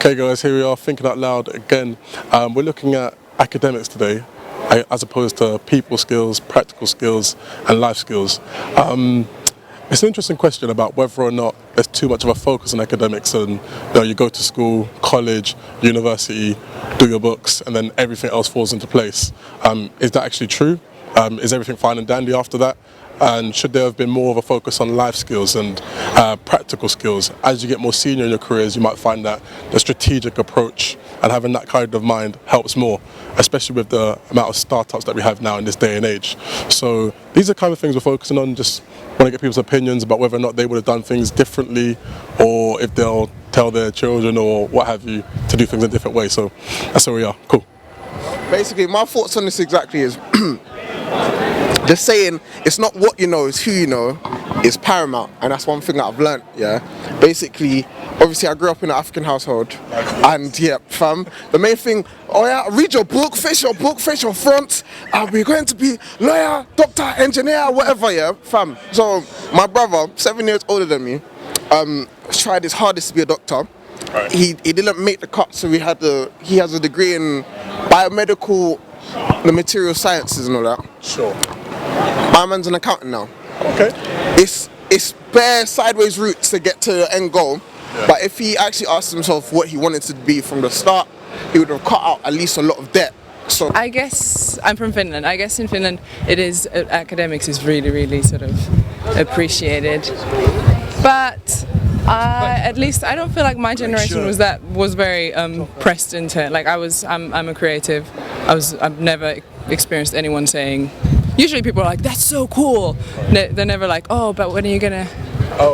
Hey guys, here we are, Thinking Out Loud again. We're looking at academics today, as opposed to people skills, practical skills, and life skills. It's an interesting question about whether or not there's too much of a focus on academics, and you go to school, college, university, do your books, and then everything else falls into place. Is that actually true? Is everything fine and dandy after that? And should there have been more of a focus on life skills and practical skills? As you get more senior in your careers, you might find that the strategic approach and having that kind of mind helps more, especially with the amount of startups that we have now in this day and age. So these are kind of things we're focusing on. Just want to get people's opinions about whether or not they would have done things differently, or if they'll tell their children or what have you to do things in a different way. So that's where we are. Cool. Basically, my thoughts on this exactly is the saying, it's not what you know, it's who you know, is paramount. And that's one thing that I've learnt, yeah. Basically, obviously I grew up in an African household, and yeah, fam, the main thing, oh yeah, read your book, face your front, we're going to be lawyer, doctor, engineer, whatever, yeah, fam. So my brother, 7 years older than me, tried his hardest to be a doctor. Right. He didn't make the cut, so he has a degree in biomedical, the material sciences and all that. Sure. My man's an accountant now. Okay. It's bare sideways routes to get to the end goal. Yeah. But if he actually asked himself what he wanted to be from the start, he would have cut out at least a lot of debt. So I guess I'm from Finland. I guess in Finland it is academics is really, really sort of appreciated. But at least I don't feel like my generation was very pressed into it. Like I'm a creative. I've never experienced anyone saying. Usually people are like, that's so cool. They're never like, oh, but when are you gonna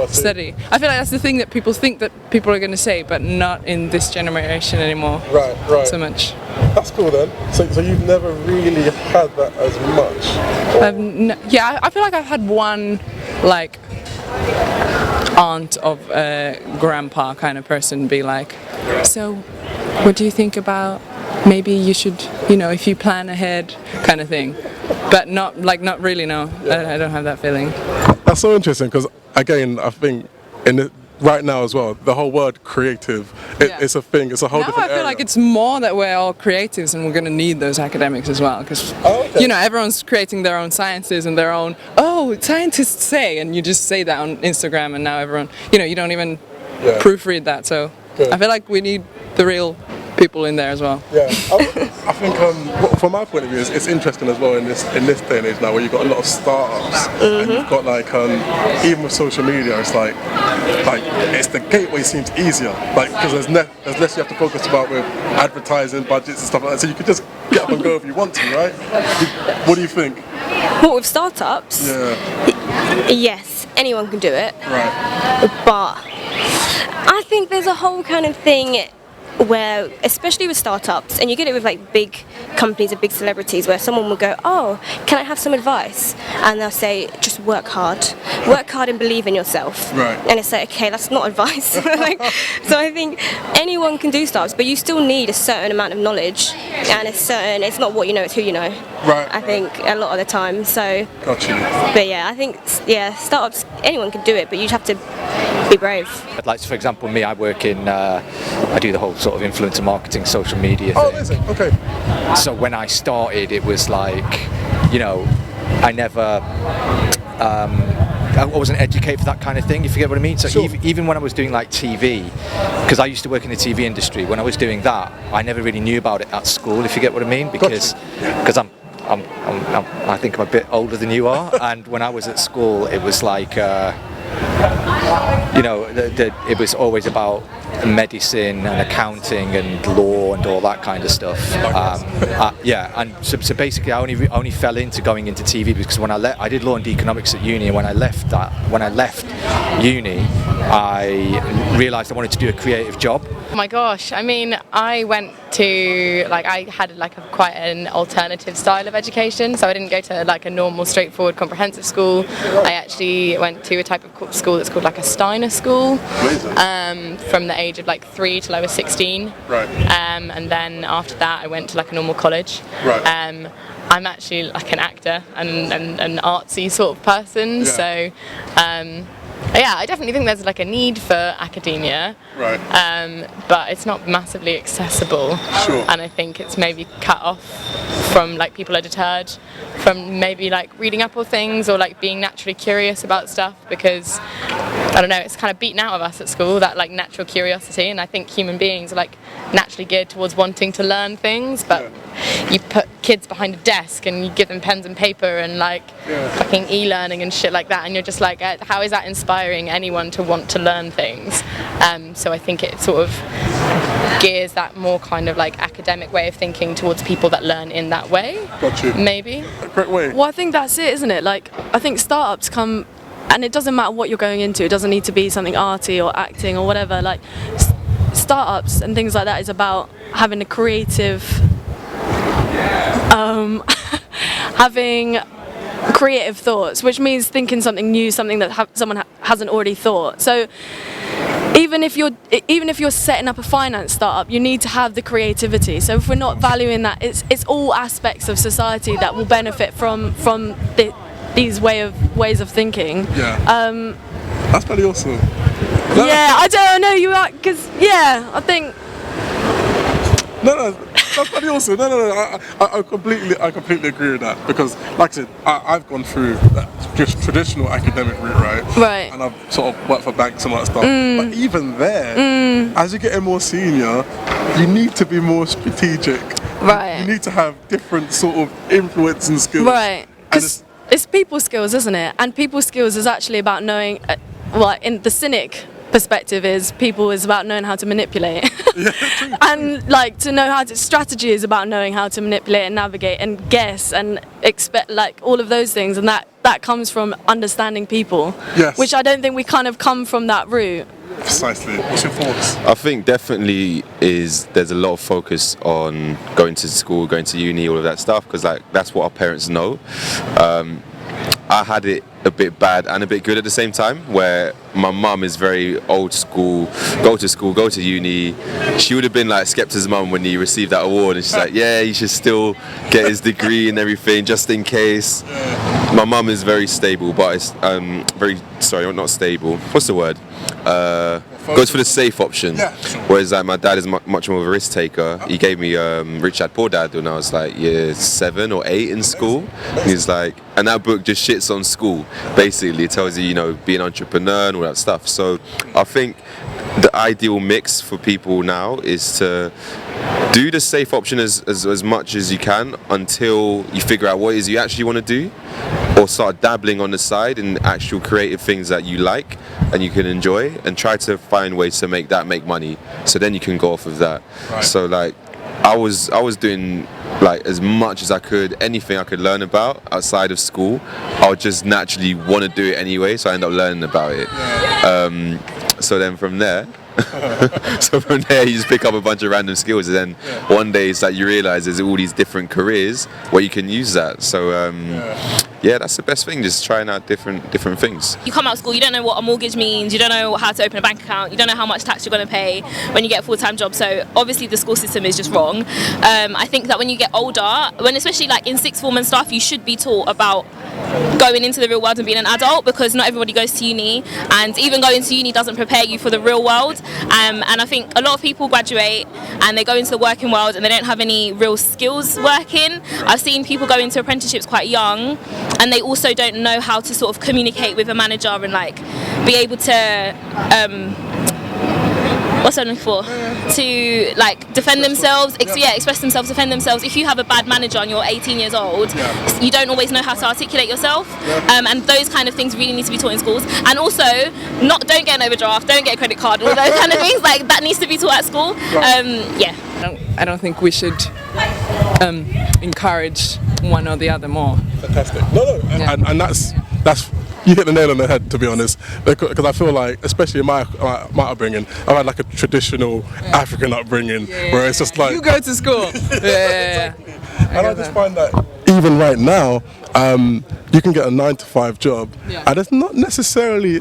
study? I feel like that's the thing that people think that people are gonna say, but not in this generation anymore. Right. So much. That's cool then. So you've never really had that as much? Yeah, I feel like I've had one like aunt of a grandpa kind of person be like, so what do you think about maybe you should, if you plan ahead kind of thing, but not really, no. I don't have that feeling. That's so interesting because again, I think right now as well, the whole word creative, it's a thing, it's a whole different area. I feel like it's more that we're all creatives and we're going to need those academics as well, because everyone's creating their own sciences and their own, scientists say, and you just say that on Instagram, and now everyone, you don't even proofread that, so good. I feel like we need the real people in there as well. Yeah, I think from my point of view, it's interesting as well in this day and age now, where you've got a lot of startups, and you've got like even with social media, it's like it's the gateway seems easier, like because there's less you have to focus about with advertising budgets and stuff like that. So you could just get up and go if you want to, right? What do you think? What, with startups? Yeah. Yes, anyone can do it. Right. But I think there's a whole kind of thing where, especially with startups, and you get it with like big companies and big celebrities, where someone will go, oh, can I have some advice? And they'll say, just work hard and believe in yourself. Right. And it's like, okay, that's not advice. So I think anyone can do startups, but you still need a certain amount of knowledge, and it's not what you know, it's who you know. Right. I think a lot of the time. So. Got you. But yeah, I think startups, anyone can do it, but you'd have to be brave. Like, for example, me, I work in, I do the whole sort of influencer marketing, social media thing. Oh, amazing. Okay. So when I started, it was like, I never, I wasn't educated for that kind of thing, if you get what I mean. So sure. even when I was doing like TV, because I used to work in the TV industry, when I was doing that, I never really knew about it at school, if you get what I mean, because I think I'm a bit older than you are, and when I was at school, it was like, it was always about medicine and accounting and law and all that kind of stuff. And so basically I only fell into going into TV because when I did law and economics at uni, and when I left uni, I realised I wanted to do a creative job. Oh my gosh, I mean, I went to, I had quite an alternative style of education, so I didn't go to a normal straightforward comprehensive school. I actually went to a type of school that's called a Steiner school, from the age of 3 till I was 16. Right. And then after that I went to a normal college. Right. I'm actually an actor and an artsy sort of person, so yeah, I definitely think there's like a need for academia, Right. but it's not massively accessible. Sure. And I think it's maybe cut off from like people are deterred from maybe like reading up on things or like being naturally curious about stuff because I don't know, it's kind of beaten out of us at school, that like natural curiosity, and I think human beings are like naturally geared towards wanting to learn things, but you put kids behind a desk and you give them pens and paper and like fucking e-learning and shit like that, and you're just like, how is that inspiring anyone to want to learn things? So I think it sort of gears that more kind of like academic way of thinking towards people that learn in that way. Got you. Maybe. A great way. Well, I think that's it, isn't it? Like, I think startups come, and it doesn't matter what you're going into. It doesn't need to be something arty or acting or whatever. Like, startups and things like that is about having a creative, having creative thoughts, which means thinking something new, something that someone hasn't already thought. So even if you're setting up a finance startup, you need to have the creativity. So if we're not valuing that, it's all aspects of society that will benefit from these ways of thinking. Yeah. That's pretty awesome. Yeah, I don't know, you are, because I think. No, that's pretty awesome. No. I completely agree with that because, like I said, I've gone through that just traditional academic route, right? Right. And I've sort of worked for banks and all that stuff. But even there, as you get more senior, you need to be more strategic. Right. You need to have different sort of influence and skills. Right. Because it's people skills, isn't it? And people skills is actually about knowing, in the cynic perspective is people is about knowing how to manipulate. And like to know how to, strategy is about knowing how to manipulate and navigate and guess and expect, like all of those things, and that comes from understanding people. Yes. Which I don't think we kind of come from that route. Precisely. What's your thoughts? I think definitely there's a lot of focus on going to school, going to uni, all of that stuff, because like that's what our parents know. I had it a bit bad and a bit good at the same time, where my mum is very old school, go to school, go to uni. She would have been like Skepta's mum when he received that award, and she's like, yeah, he should still get his degree and everything just in case. My mum is very stable, but it's not stable. What's the word? Goes for the safe option. Yeah. Whereas like my dad is much more of a risk taker. He gave me Rich Dad Poor Dad when I was like year 7 or 8 in school. He's like, and that book just shits on school. Basically, it tells you, be an entrepreneur and all that stuff. So I think the ideal mix for people now is to do the safe option as much as you can until you figure out what it is you actually want to do, or start dabbling on the side in actual creative things that you like and you can enjoy, and try to find ways to make money, so then you can go off of that. Right. So like I was doing like as much as I could, anything I could learn about outside of school, I would just naturally want to do it anyway, so I end up learning about it. So then from there you just pick up a bunch of random skills, and then one day it's like you realize there's all these different careers where you can use that. So that's the best thing, just trying out different things. You come out of school, you don't know what a mortgage means, you don't know how to open a bank account, you don't know how much tax you're going to pay when you get a full-time job. So obviously the school system is just wrong. I think that when you get older, especially like in sixth form and stuff, you should be taught about going into the real world and being an adult, because not everybody goes to uni, and even going to uni doesn't prepare you for the real world. And I think a lot of people graduate and they go into the working world and they don't have any real skills working. I've seen people go into apprenticeships quite young, and they also don't know how to sort of communicate with a manager and like be able to what's that for? To like defend themselves, express themselves, defend themselves. If you have a bad manager and you're 18 years old, you don't always know how to articulate yourself, and those kind of things really need to be taught in schools. And also, don't get an overdraft, don't get a credit card, all those kind of things, like that needs to be taught at school. I don't think we should encourage one or the other more. Fantastic. No, and that's you hit the nail on the head, to be honest, because I feel like, especially in my upbringing, I've had like a traditional African upbringing where it's just like you go to school. Exactly. And I just find that even right now, you can get a 9-to-5 job, and it's not necessarily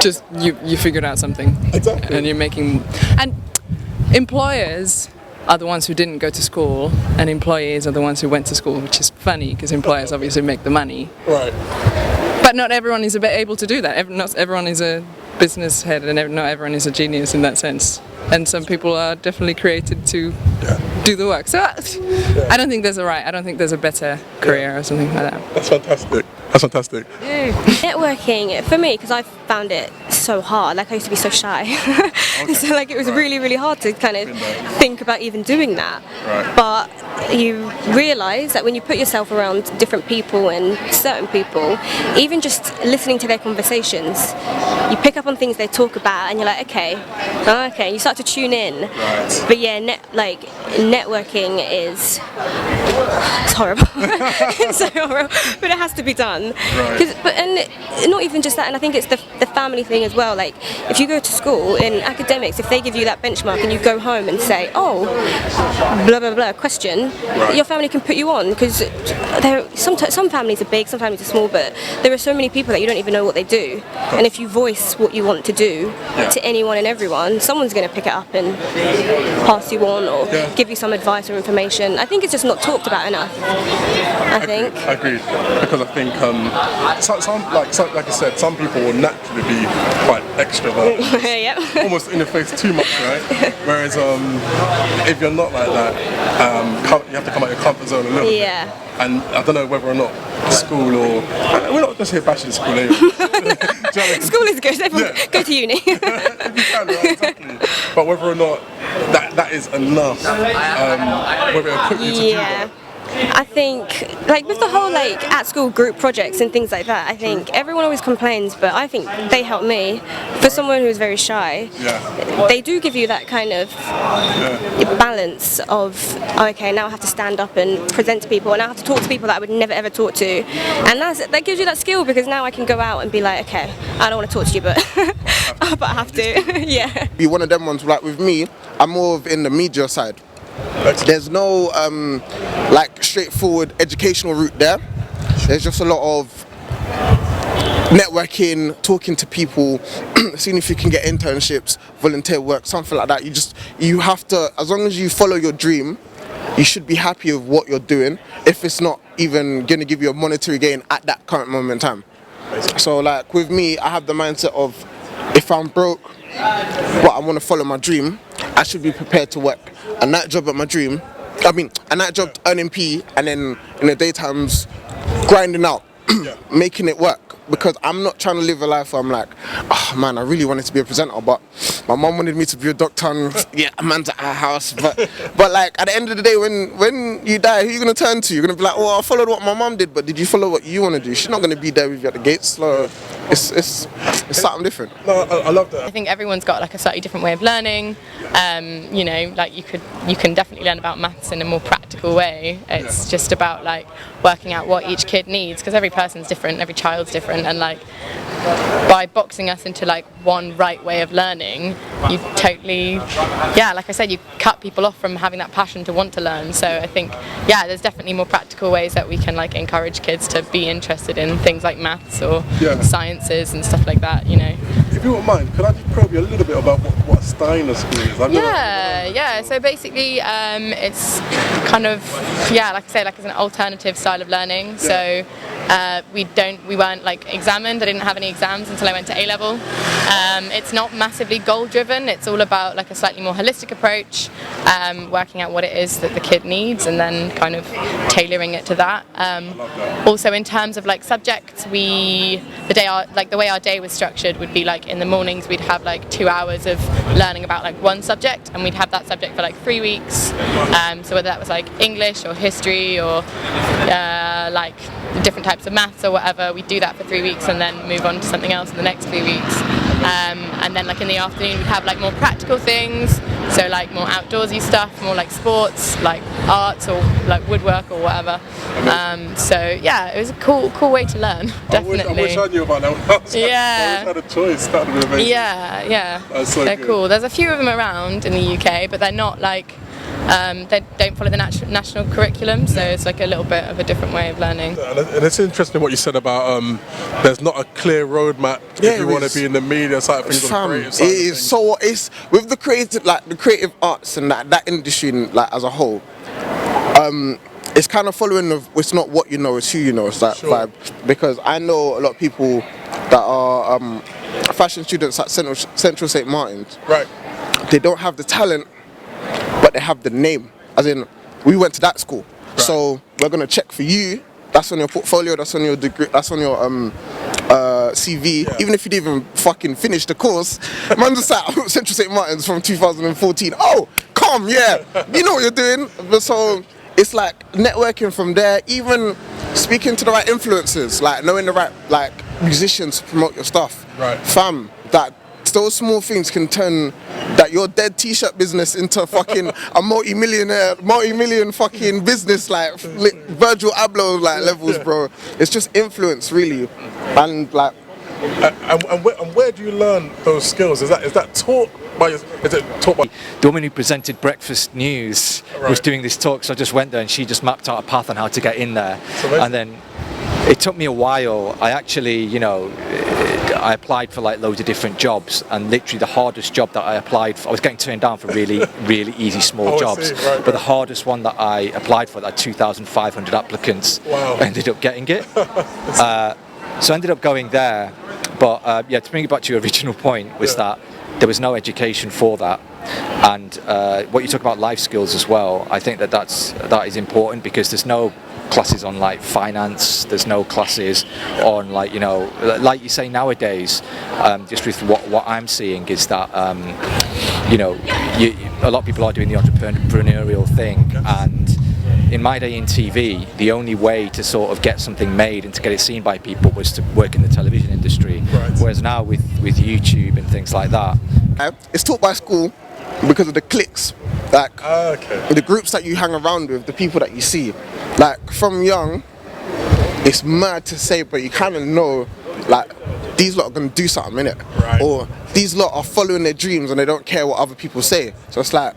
just you figured out something. Exactly. And you're making, and employers are the ones who didn't go to school, and employees are the ones who went to school, which is funny because employers obviously make the money. Right. But But not everyone is able to do that. Not everyone is a business head, and not everyone is a genius in that sense. And some people are definitely created to do the work. So I don't think there's a right. I don't think there's a better career or something like that. That's fantastic. That's fantastic. Networking for me, because I found it so hard. Like I used to be so shy, so like it was really, really hard to kind of think about even doing that. Right. But you realise that when you put yourself around different people and certain people, even just listening to their conversations, you pick up on things they talk about, and you're like, okay, you start to tune in. Right. But yeah, networking is it's horrible. It's so horrible, but it has to be done. Right. And not even just that, and I think it's the family thing as well. Like if you go to school in academics, if they give you that benchmark and you go home and say, oh, blah blah blah, question, your family can put you on, because some families are big, some families are small, but there are so many people that you don't even know what they do. And if you voice what you want to do to anyone and everyone, someone's going to pick it up and pass you on or give you some advice or information. I think it's just not talked about enough. I think. Agreed. Because I think like I said, some people will naturally be quite extrovert. Almost in your face too much, right? Whereas if you're not like that, you have to come out your comfort zone a little bit. And I don't know whether or not school or we're not just here bashing school anyway. School is good. Everyone go to uni. If you can, right, exactly. But whether or not that is enough, whether it'll put you to do that. I think, like with the whole like at school group projects and things like that, I think everyone always complains, but I think they help me. For someone who is very shy, they do give you that kind of balance of, oh, okay, now I have to stand up and present to people, and I have to talk to people that I would never ever talk to, and that gives you that skill, because now I can go out and be like, okay, I don't want to talk to you, but but I have to. Be one of them ones. Like with me, I'm more of in the media side. There's no like straightforward educational route there. There's just a lot of networking, talking to people, seeing if you can get internships, volunteer work, something like that. You have to, as long as you follow your dream, you should be happy with what you're doing, if it's not even going to give you a monetary gain at that current moment in time. So like with me, I have the mindset of, if I'm broke but I want to follow my dream, I should be prepared to work a night job at my dream. I mean, a night job earning P, and then in the daytimes grinding out, making it work. Because I'm not trying to live a life where I'm like, oh man, I really wanted to be a presenter, but my mum wanted me to be a doctor, and a man's at our house. But like at the end of the day, when you die, who are you gonna turn to? You're gonna be like, well, I followed what my mum did, but did you follow what you want to do? She's not gonna be there with you at the gates. So it's something different. No, I love that. I think everyone's got like a slightly different way of learning. You know, like you can definitely learn about maths in a more practical way. It's just about like working out what each kid needs, because every person's different, every child's different. And like by boxing us into like one right way of learning, you totally, like I said, you cut people off from having that passion to want to learn. So I think, there's definitely more practical ways that we can like encourage kids to be interested in things like maths or sciences and stuff like that, you know. If you wouldn't mind, could I just probe you a little bit about what Steiner School is? So basically it's kind of, like I say, like it's an alternative style of learning. So we weren't like examined. I didn't have any exams until I went to A-level. It's not massively goal driven. It's all about like a slightly more holistic approach, working out what it is that the kid needs and then kind of tailoring it to that. Also in terms of like subjects, the way our day was structured would be like in the mornings we'd have like 2 hours of learning about like one subject, and we'd have that subject for like 3 weeks. So whether that was like English or history or like different types of maths or whatever, we'd do that for 3 weeks and then move on to something else in the next 3 weeks. And then like in the afternoon we'd have like more practical things, so like more outdoorsy stuff, more like sports, like arts or like woodwork or whatever. So it was a cool way to learn, definitely. I wish I knew about that when I was I wish I had a choice. That would be amazing. That's so they're good. cool. There's a few of them around in the UK, but they're not like they don't follow the national curriculum, so it's like a little bit of a different way of learning. And it's interesting what you said about there's not a clear roadmap if you want to be in the media side of things. It's with the creative arts and that industry like as a whole. it's kind of following the, it's not what you know, it's who you know, it's that vibe. Because I know a lot of people that are fashion students at Central St. Martin's. Right. They don't have the talent, but they have the name. As in, we went to that school. Right. So we're gonna check for you. That's on your portfolio, that's on your degree, that's on your CV. Yeah. Even if you didn't even fucking finish the course. Man just at Central St. Martin's from 2014. Oh, come, yeah. You know what you're doing. So it's like networking from there, even speaking to the right influencers, like knowing the right like musicians to promote your stuff. Right. Fam, that those small things can turn that your dead t-shirt business into fucking a multi-million fucking business, like Virgil Abloh like levels, bro. It's just influence, really, and like. And where do you learn those skills? Is that taught by? Is it taught by? The woman who presented Breakfast News was doing this talk, so I just went there and she just mapped out a path on how to get in there, and then it took me a while. I actually, I applied for like loads of different jobs, and literally the hardest job that I applied for, I was getting turned down for really, really easy small jobs. But the hardest one that I applied for, that had 2,500 applicants, I ended up getting it. So I ended up going there. But to bring it back to your original point, was that there was no education for that. And what you talk about life skills as well, I think that is important, because there's no classes on like finance, there's no classes on like you say nowadays, just with what I'm seeing is that a lot of people are doing the entrepreneurial thing, and in my day in TV, the only way to sort of get something made and to get it seen by people was to work in the television industry. Whereas now with YouTube and things like that, it's taught by school because of the cliques, like the groups that you hang around with, the people that you see. Like from young, it's mad to say, but you kind of know, like, these lot are gonna do something, innit? Or these lot are following their dreams and they don't care what other people say. So it's like,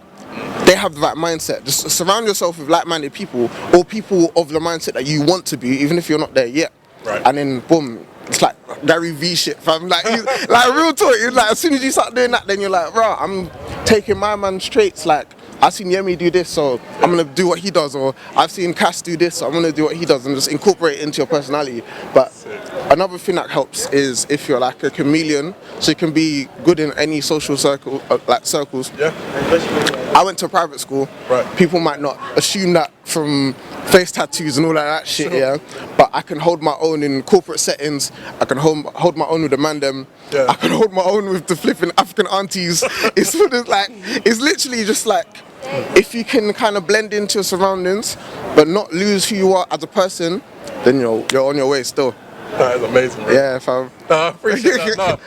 they have the right mindset. Just surround yourself with like-minded people, or people of the mindset that you want to be, even if you're not there yet. And then boom, it's like Gary V shit, fam. Like, like real talk. Like, as soon as you start doing that, then you're like, bro, I'm taking my man's traits. Like, I've seen Yemi do this, so I'm gonna do what he does, or I've seen Cass do this, so I'm gonna do what he does, and just incorporate it into your personality. But another thing that helps is if you're like a chameleon, so you can be good in any social circle, like circles. I went to a private school. People might not assume that from face tattoos and all that shit, but I can hold my own in corporate settings. I can hold my own with the mandem. I can hold my own with the flipping African aunties. It's literally just like, if you can kind of blend into your surroundings but not lose who you are as a person, then you're on your way still. That is amazing, bro. Yeah, fam. I appreciate that.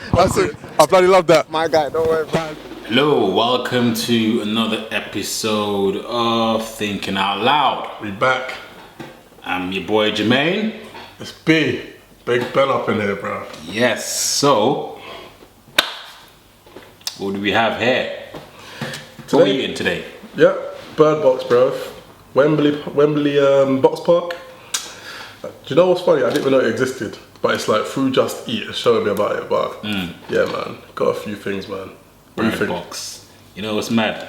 I bloody love that. My guy, don't worry about it. Hello, welcome to another episode of Thinking Out Loud. We back. I'm your boy Jermaine. It's B. Big Ben up in here, bro. Yes, so what do we have here? What are we eating today? Yeah, Bird Box, bro. Wembley Box Park. Do you know what's funny? I didn't even know it existed, but it's like Through Just Eat is showing me about it. But yeah, man, got a few things, man. Bird Box. You know what's mad?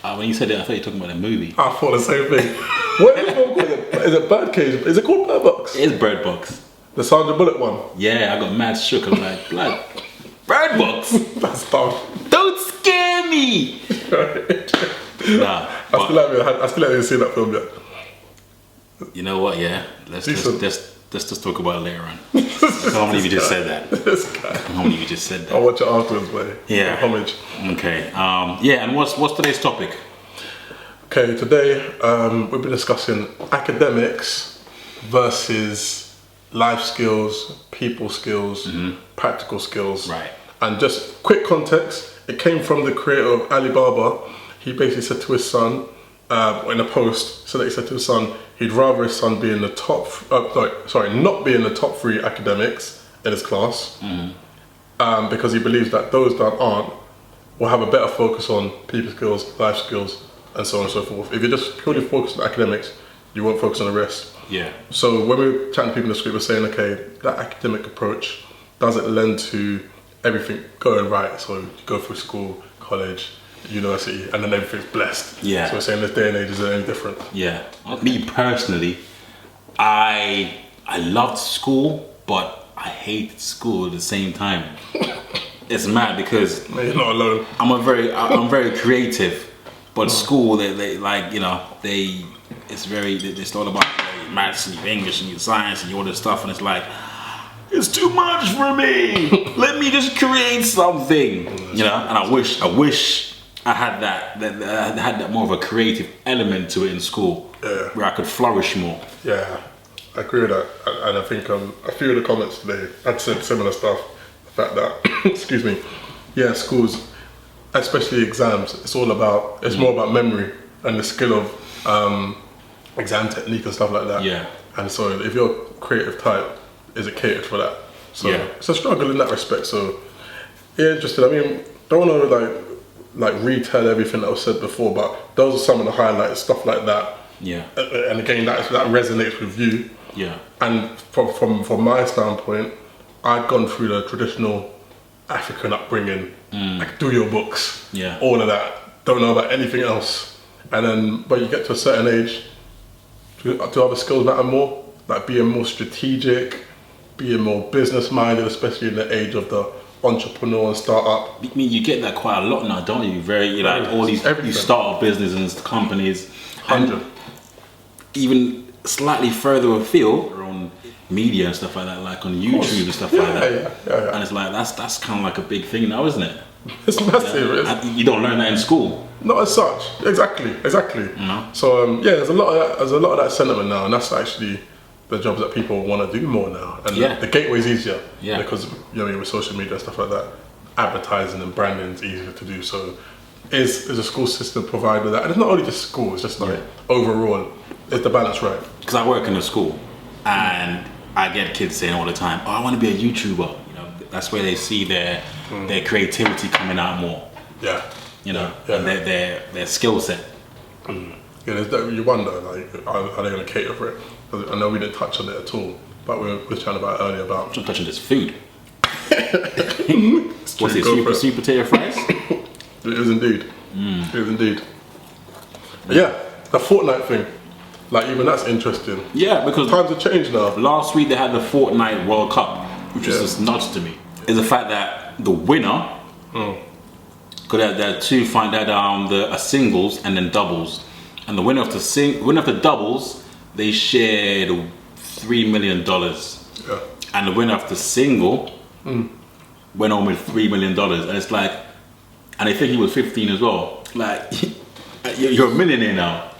When you said it, I thought you were talking about a movie. I thought the same thing. What is it called? Is it Birdcage? Is it called Bird Box? It is Bird Box. The Sandra Bullock one? Yeah, I got mad shook. I'm like, blood. Bird Box? That's dumb. Don't scare me! Nah. I still haven't seen that film yet. You know what, yeah? Let's just talk about it later on. I can't believe you just said that. I can't believe you just said that. I'll watch it afterwards, mate. Yeah. Homage. Okay. Yeah, and what's today's topic? Okay, today we've been discussing academics versus life skills, people skills, practical skills. Right. And just quick context, it came from the creator of Alibaba. He basically said to his son, in a post, so that he said to his son, he'd rather his son be in the top, not be in the top 3 academics in his class, because he believes that those that aren't will have a better focus on people skills, life skills, and so on and so forth. If you're just purely focused on academics, you won't focus on the rest. Yeah. So when we were chatting to people in the street, we're saying, okay, that academic approach doesn't lend to everything going right. So you go through school, college, university, and then everything's blessed. Yeah. So we're saying this day and age is any different. Yeah. Me personally, I loved school, but I hated school at the same time. It's mad because No, you're not alone. I'm very creative, but school they like, you know, it's all about maths and English and science and all this stuff, and it's like, it's too much for me. Let me just create something, you know. And I wish I had that more of a creative element to it in school, where I could flourish more. Yeah, I agree with that, and I think a few of the comments today had said similar stuff. The fact that, excuse me, yeah, schools, especially exams, it's more about memory and the skill of exam technique and stuff like that. Yeah. And so if you're a creative type, is it catered for that? So Yeah. it's a struggle in that respect. So yeah, interesting. I mean, don't want to like retell everything that was said before, but those are some of the highlights, stuff like that. Yeah. And again, that resonates with you. Yeah. And from my standpoint, I'd gone through the traditional African upbringing, like do your books, Yeah. all of that. Don't know about anything else. And then, but you get to a certain age, do other skills matter more? Like being more strategic, being more business minded, especially in the age of the entrepreneur and startup. I mean, you get that quite a lot now, don't you? Like all these startup businesses and companies, 100. and even slightly further afield, or on media and stuff like that, like on YouTube and stuff like that. Yeah. And it's like that's kind of like a big thing now, isn't it? It's massive. Yeah. And you don't learn that in school. Not as such. Exactly. So yeah, there's a lot of that sentiment now, and that's actually the jobs that people want to do more now. And the gateway's easier. Yeah. Because with social media and stuff like that, advertising and branding is easier to do. So is a school system provided that? And it's not only just school. It's just like overall, is the balance right? Because I work in a school, and I get kids saying all the time, "Oh, I want to be a YouTuber." You know, that's where they see their creativity coming out more. Yeah. You know, and their skill set. Yeah, you wonder, like, are they going to cater for it? I know we didn't touch on it at all, but we were chatting about it earlier about. I'm touching this food. What's it? Sweet potato fries? It is indeed. It is indeed. But yeah, the Fortnite thing. Like, even that's interesting. Yeah, because times have changed now. Last week they had the Fortnite World Cup, which was just nuts to me. Is the fact that the winner, because there are two the singles and then doubles, and the winner of the doubles, they shared $3 million, and the winner of the single went home with $3 million, and it's like, and I think he was 15 as well. Like, you're a millionaire now.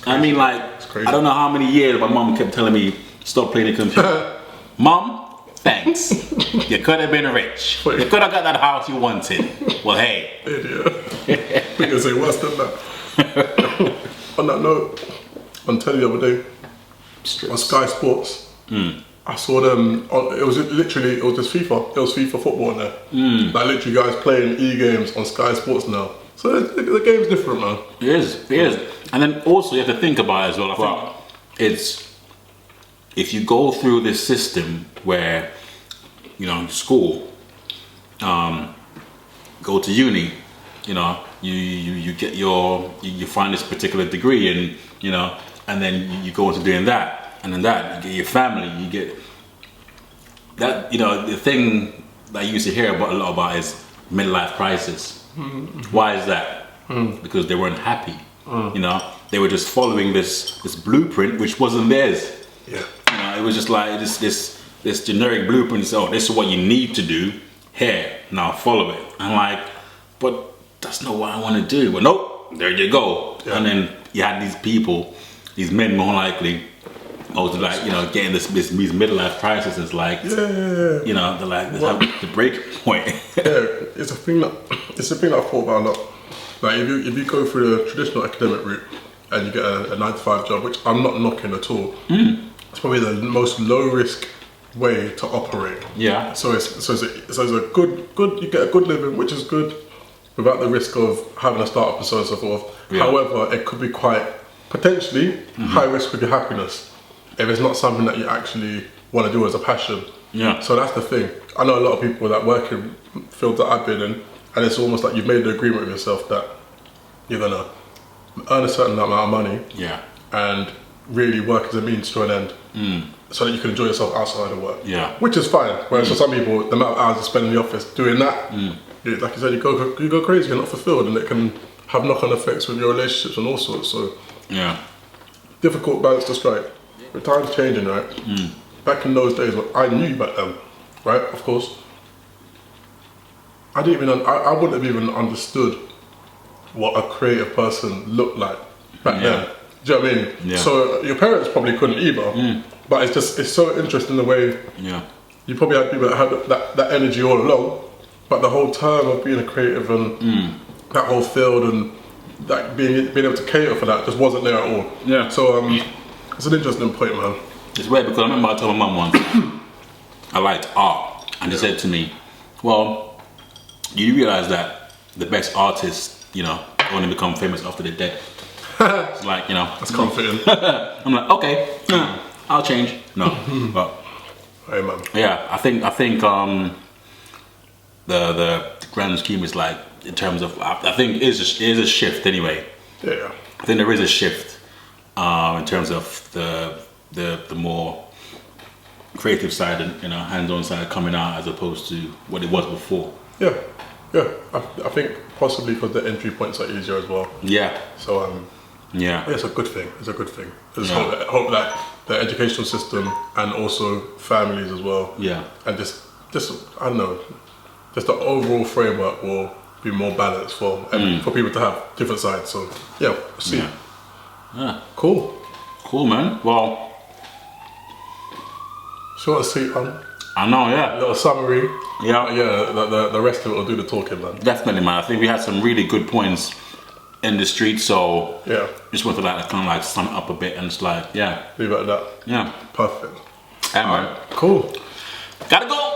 I mean, like, I don't know how many years my mom kept telling me stop playing the computer. Mom, thanks. You could have been rich. You could have got that house you wanted. Well, hey. Idiot. We can say worse than that. On that note, on telly the other day, on Sky Sports, I saw them. It was just FIFA. It was FIFA football in there. Like literally, guys playing e-games on Sky Sports now. So the game's different, man. It is. And then also you have to think about it as well. I think it's, if you go through this system where, you know, school, go to uni, you know, you get you find this particular degree, and you know, and then you go into doing that, and then that, you get your family, you get that, you know, the thing that you used to hear about a lot about is midlife crisis. Why is that? Because they weren't happy. You know, they were just following this blueprint which wasn't theirs. Yeah. You know, it was just like this generic blueprint. So this is what you need to do. Here, now follow it. I'm like, but that's not what I want to do. But nope, there you go. Yeah. And then you had these people, these men more likely, also like, you know, getting these midlife crisis. It's like, you know, they're like, the break point. It's a thing that I've thought about a lot. Like if you go through the traditional academic route and you get a 9-to-5 job, which I'm not knocking at all, it's probably the most low risk way to operate. Yeah. So it's a good you get a good living, which is good, without the risk of having a startup and so on and so forth. Yeah. However, it could be quite potentially high risk with your happiness if it's not something that you actually want to do as a passion. Yeah. So that's the thing. I know a lot of people that work in fields that I've been in, and it's almost like you've made the agreement with yourself that you're gonna earn a certain amount of money Yeah. and really work as a means to an end, so that you can enjoy yourself outside of work. Yeah. Which is fine. Whereas for some people, the amount of hours they spend in the office doing that, like you said, you go crazy, you're not fulfilled, and it can have knock-on effects with your relationships and all sorts. So Yeah. difficult balance to strike. But time's changing, right? Back in those days, what I knew back then, right? Of course, I wouldn't have even understood what a creative person looked like back then. Do you know what I mean? Yeah. So your parents probably couldn't either. But it's so interesting the way Yeah. you probably had people that had that energy all along, but the whole term of being a creative and that whole field and that being able to cater for that just wasn't there at all. Yeah. So it's an interesting point, man. It's weird because I remember I told my mum once I liked art, and she said to me, "Well, you realise that the best artists, only become famous after they're dead." It's like, That's comforting. I'm like, okay, I'll change. No, but Hey, man. yeah, I think the grand scheme is like, in terms of, I think it is a shift anyway. Yeah. I think there is a shift in terms of the more creative side and hands-on side coming out as opposed to what it was before. Yeah. I think possibly because the entry points are easier as well. Yeah, So yeah, it's a good thing. It's a good thing. I just Yeah. hope that the educational system and also families as well. Yeah. And just I don't know, just the overall framework will be more balanced for people to have different sides. So yeah, we'll see. Yeah. Cool. Cool, man. Well, Short and sweet one. I know, yeah. A little summary. Yeah. Yeah. The rest of it will do the talking, man. Definitely, man. I think we had some really good points in the street, so Yeah. just wanted to kind of sum it up a bit and it's like, yeah, Leave it at that. yeah. Perfect. Yeah, man. Cool. Gotta go.